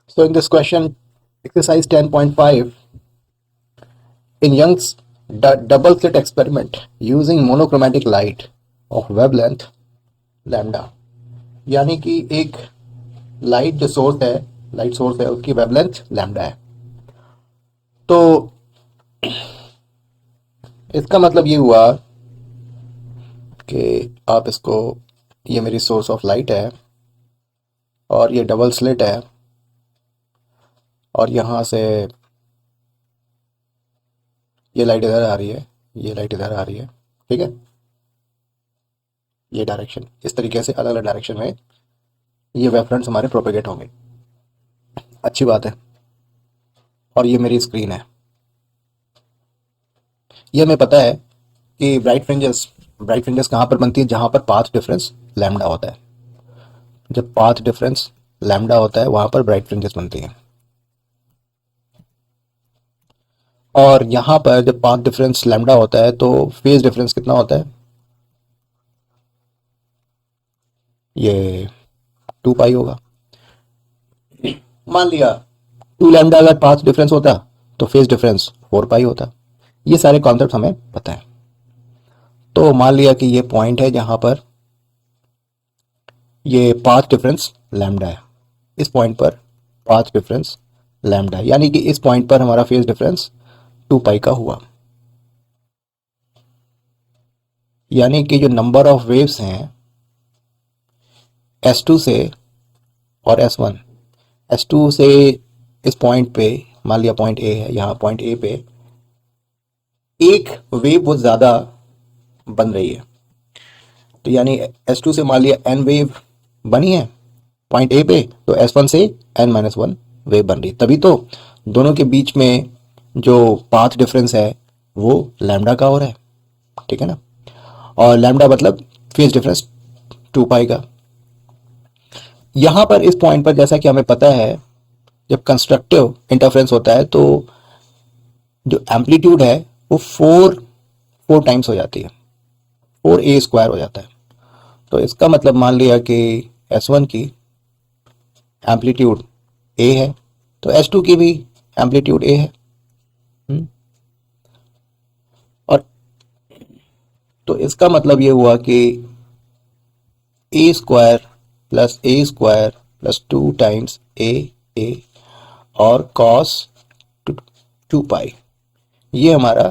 So in this question, exercise 10.5, in Young's double slit experiment using monochromatic light of wavelength lambda, यानी कि एक light जो source है, light source है, उसकी वेवलेंथ लैम्डा है। तो इसका मतलब ये हुआ कि आप इसको, ये मेरी सोर्स ऑफ लाइट है और ये डबल स्लिट है और यहाँ से ये लाइट इधर आ रही है, ये लाइट इधर आ रही है, ठीक है। ये डायरेक्शन, इस तरीके से अलग अलग डायरेक्शन में ये वेवफ्रंट्स हमारे प्रोपेगेट होंगे। अच्छी बात है। और ये मेरी स्क्रीन है। ये हमें पता है कि ब्राइट फ्रिंजेस कहाँ पर बनती है? जहाँ पर पाथ डिफरेंस लैम्डा होता है। जब पाथ डिफरेंस लैम्डा होता है वहाँ पर ब्राइट फ्रिंजेस बनती हैं। और यहाँ पर जब पाथ डिफरेंस लैम्डा होता है तो फेज डिफरेंस कितना होता है? ये 2 पाई होगा। मान लिया 2 लैम्डा अगर पाथ डिफरेंस होता तो फेज डिफरेंस 4 पाई होता। ये सारे कॉन्सेप्ट हमें पता है। तो मान लिया कि ये पॉइंट है जहाँ पर ये पाथ डिफरेंस लैम्डा है। इस पॉइंट पर पाथ डिफरेंस लैम्डा है, यानी कि इस पॉइंट पर हमारा फेज डिफरेंस 2 पाई का हुआ। यानी कि जो नंबर ऑफ वेव्स हैं S2 से और S1, S2 से इस पॉइंट पे, मान लिया पॉइंट A है, यहाँ पॉइंट A पे एक वेव बहुत ज़्यादा बन रही है। तो यानी S2 से मान लिया n वेव बनी है पॉइंट A पे, तो S1 से n-1 वेव बन रही है। तभी तो दोनों के बीच में जो पाथ डिफरेंस है वो लैम्डा का हो रहा है, ठीक है ना। और लैम्डा मतलब फेज डिफरेंस 2 पाई का। यहाँ पर इस पॉइंट पर जैसा कि हमें पता है, जब कंस्ट्रक्टिव इंटरफेरेंस होता है तो जो एम्पलीट्यूड है वो फोर टाइम्स हो जाती है, 4a² हो जाता है। तो इसका मतलब मान लिया कि S1 की एम्पलीट्यूड a है तो S2 की भी एम्पलीट्यूड a है। और तो इसका मतलब ये हुआ कि a² plus a² plus 2 times a और cos 2 पाई, ये हमारा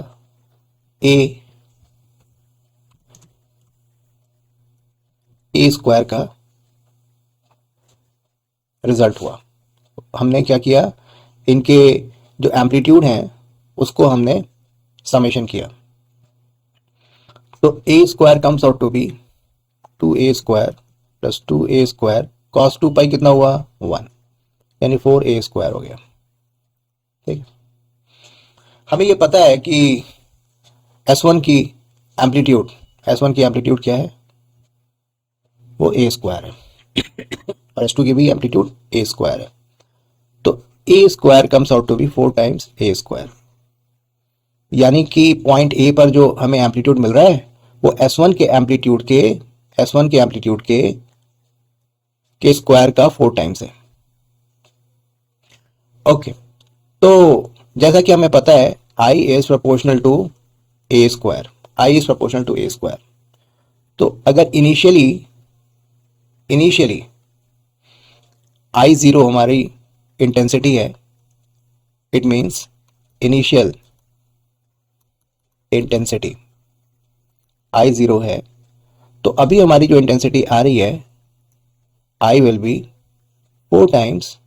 a² का रिजल्ट हुआ। हमने क्या किया, इनके जो एम्पलीट्यूड हैं उसको हमने समेशन किया। तो a² comes out to be 2a² plus 2a² cos 2 pi कितना हुआ? 1, यानी 4a² हो गया। ठीक है। हमें ये पता है कि S1 की एम्पलीट्यूड क्या है? वो a² है और S2 की भी एम्पलीट्यूड a² है। तो a² comes out to be 4 times a², यानी कि पॉइंट A पर जो हमें एम्पलीट्यूड मिल रहा है वो S1 के एम्पलीट्यूड के स्क्वायर का 4 टाइम्स है। ओके। तो जैसा कि हमें पता है I is proportional to a², तो अगर इनिशियली I0 हमारी इंटेंसिटी है, it means initial intensity I0 है, तो अभी हमारी जो इंटेंसिटी आ रही है I will be 4 times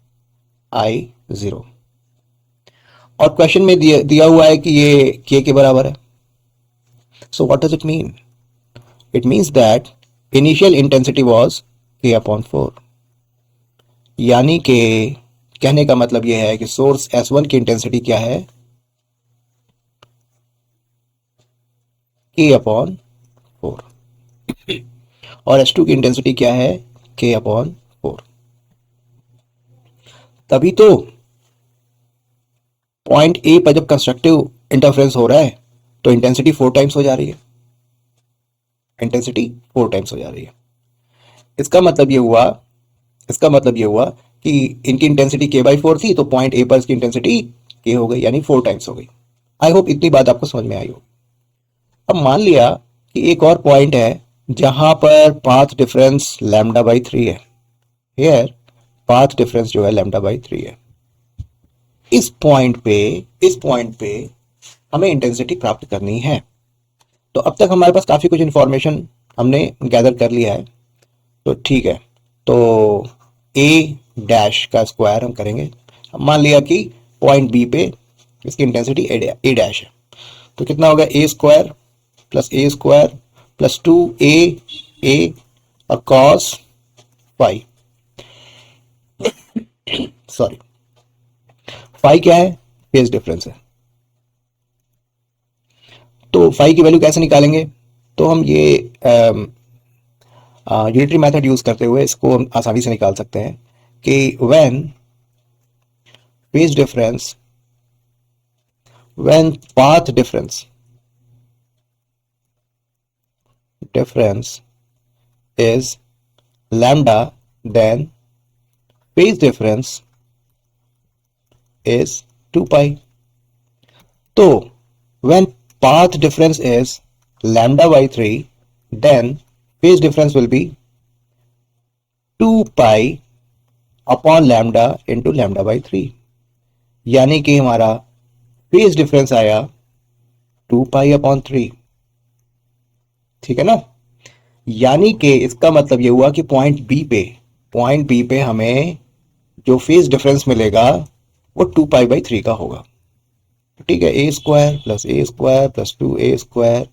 I0। और क्वेश्चन में दिया हुआ है कि ये k के बराबर है। So what does it mean? It means that initial intensity was k/4, यानी कि कहने का मतलब यह है कि सोर्स S1 की इंटेंसिटी क्या है? k/4। और S2 की इंटेंसिटी क्या है? k/4। तभी तो पॉइंट A पर जब कंस्ट्रक्टिव इंटरफेरेंस हो रहा है तो इंटेंसिटी 4 टाइम्स हो जा रही है। इसका मतलब ये हुआ कि इनकी इंटेंसिटी k/4 थी, तो पॉइंट ए पर इसकी इंटेंसिटी k हो गई, यानी 4 टाइम्स हो गई। आई होप इतनी बात आपको समझ में आई हो। अब मान लिया कि एक और पॉइंट है जहां पर पाथ डिफरेंस λ/3 है। हेयर पाथ डिफरेंस जो है λ/3 है। इस पॉइंट पे हमें इंटेंसिटी प्राप्त करनी है। तो अब तक हमारे पास काफी कुछ इंफॉर्मेशन हमने गैदर कर लिया है, तो ठीक है। तो ए डैश का स्क्वायर हम करेंगे। मान लिया कि पॉइंट बी पे इसकी इंटेंसिटी ए डैश है, तो कितना होगा ए स्क्वायर प्लस 2a और कॉस फाई। सॉरी, फाई क्या है? फेज डिफरेंस है। तो फाई की वैल्यू कैसे निकालेंगे? तो हम ये यूनिटरी मेथड यूज करते हुए इसको हम आसानी से निकाल सकते हैं कि when phase difference, when path difference is lambda, then phase difference is 2 pi. तो when path difference is λ/3, then phase difference will be 2 pi upon lambda into λ/3, यानी कि हमारा फेज डिफरेंस आया 2 pi upon 3। ठीक है ना? यानी कि इसका मतलब ये हुआ कि पॉइंट बी पे हमें जो फेज डिफरेंस मिलेगा वो 2 pi/3 का होगा। ठीक है, a² plus 2a²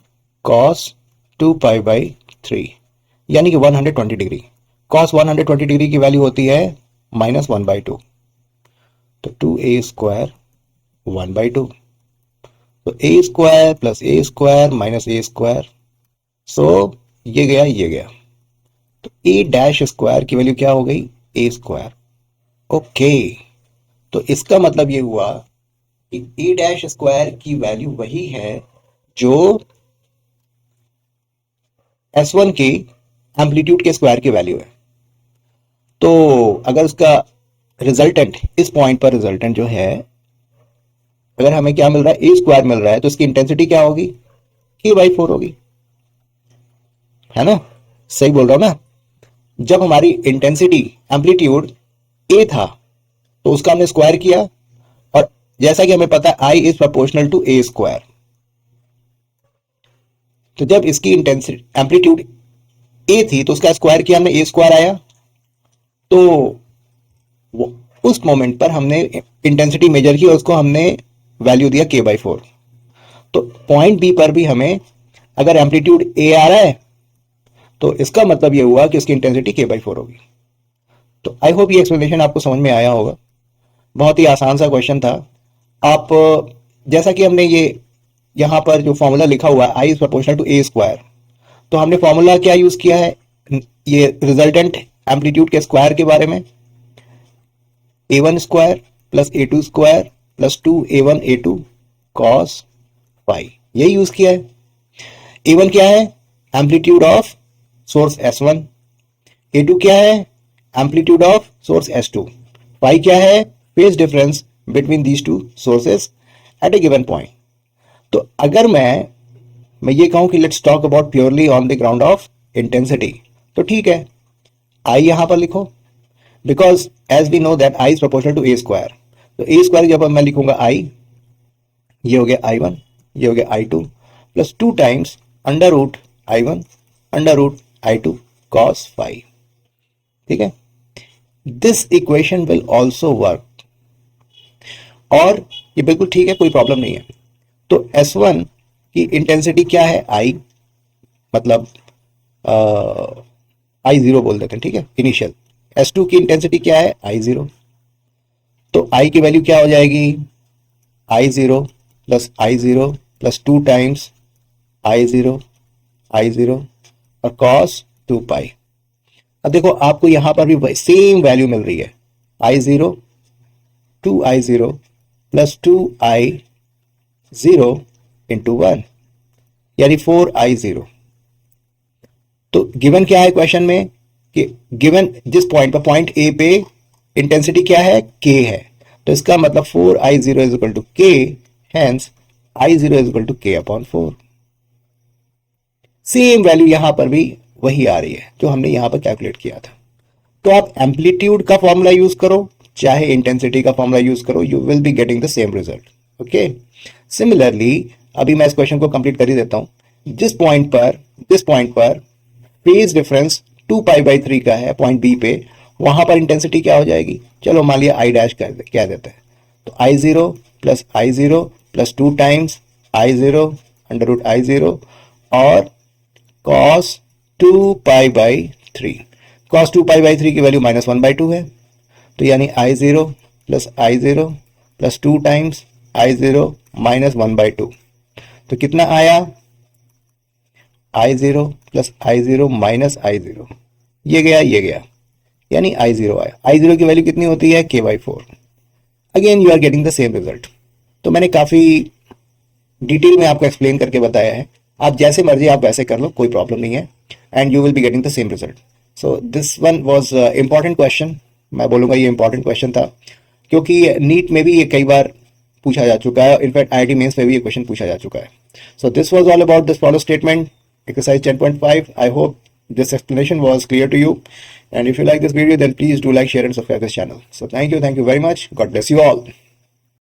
cos 2 pi/3, यानी कि 120 डिग्री। cos 120 डिग्री की वैल्यू होती है -1/2, तो 2a² 1/2, तो a² plus a² minus a², सो ये गया, तो ए डैश स्क्वायर की वैल्यू क्या हो गई? a²। ओके, तो इसका मतलब ये हुआ कि ए डैश स्क्वायर की वैल्यू वही है जो S1 की एम्पलीट्यूड के स्क्वायर की वैल्यू है। तो अगर उसका रिजल्टेंट, इस पॉइंट पर रिजल्टेंट जो है, अगर हमें क्या मिल रहा है? a² मिल रहा है, तो इसकी इंटेंसिटी क्या होगी? k/4 होगी, है ना? सही बोल रहा हूं ना? जब हमारी इंटेंसिटी एम्पलीट्यूड ए था तो उसका हमने स्क्वायर किया, और जैसा कि हमें पता है आई इज प्रोपोर्शनल टू a², तो जब इसकी इंटेंसिटी एम्पलीट्यूड ए थी तो उसका स्क्वायर किया हमने, a² आया। तो उस मोमेंट पर हमने इंटेंसिटी मेजर की और उसको हमने वैल्यू दिया k/4। तो पॉइंट बी पर भी हमें अगर एम्पलीट्यूड ए आ रहा है तो इसका मतलब यह हुआ कि उसकी इंटेंसिटी k/4 होगी। तो आई होप ये एक्सप्लेनेशन आपको समझ में आया होगा। बहुत ही आसान सा क्वेश्चन था। आप जैसा कि हमने ये यहां पर जो फॉर्मूला लिखा हुआ है आई इज प्रोपोर्शनल टू a², तो हमने फॉर्मूला क्या यूज किया है? ये रिजल्टेंट एम्पलीट्यूड के स्क्वायर के बारे में, a1² plus a2² plus 2a1a2 cos phi, यही यूज किया है। a1 क्या है? Amplitude of source S1। a2 क्या है? Amplitude of source S2। Phi क्या है? Phase difference between these two sources at a given point. तो अगर मैं ये कहूं कि let's talk about purely on the ground of intensity, तो ठीक है, आई यहां पर लिखो, because as we know that I is proportional to a²। तो a² जब मैं लिखूंगा आई, ये हो गया I1, ये हो गया I2 plus 2 times under root I1 under root I2 cos phi. ठीक है, this equation will also work, और ये बिल्कुल ठीक है, कोई प्रॉब्लम नहीं है। तो S1 की इंटेंसिटी क्या है? I, मतलब I0 बोल देते हैं, ठीक है, इनिशियल। S2 की इंटेंसिटी क्या है? I0। तो I की वैल्यू क्या हो जाएगी? I0 प्लस 2 टाइम्स I0 और cos 2 पाई। अब देखो आपको यहां पर भी सेम वैल्यू मिल रही है, I0 2I0 plus 2I0 into 1, यानी 4I0। तो गिवन क्या है क्वेश्चन में कि गिवन जिस पॉइंट पर, पॉइंट ए पे इंटेंसिटी क्या है, k है, तो इसका मतलब 4I0 is equal to k, hence I0 is equal to k upon 4। Same value यहां पर भी वही आ रही है जो हमने यहां पर कैलकुलेट किया था। तो आप एम्पलीट्यूड का फॉर्मूला यूज करो चाहे इंटेंसिटी का फॉर्मूला यूज करो, you will be getting the same result. Okay, similarly अभी मैं इस क्वेश्चन को कंप्लीट कर ही देता हूं। जिस पॉइंट पर फेज डिफरेंस 2π/3 का है पॉइंट बी पे, वहां पर इंटेंसिटी क्या हो जाएगी, चलो मान लिया आई डैश कह देते हैं, तो I0 plus 2 times I0 under root I0 और cos 2π/3। cos 2π/3 की वैल्यू -1/2 है, तो यानी I0 प्लस 2 टाइम्स I0 -1/2, तो कितना आया, I0 plus I0 minus I0, ये गया, यानी I0 आया। I0 की वैल्यू कितनी होती है, k/4। Again you are getting the same result. तो मैंने काफी डिटेल में आपको एक्सप्लेन करके बताया है, आप जैसे मर्जी आप वैसे कर लो, कोई प्रॉब्लम नहीं है, and you will be getting the same result. So this one was important question, मैं बोलूंगा ये इंपॉर्टेंट क्वेश्चन था, क्योंकि नीट में भी ये कई बार पूछा जा चुका है, इनफैक्ट आईआईटी मेंस में भी ये क्वेश्चन पूछा जा चुका है। So this was all about this follow statement exercise 10.5. I hope this explanation was clear to you, and if you like this video then please do like, share and subscribe this channel. So thank you very much, god bless you all.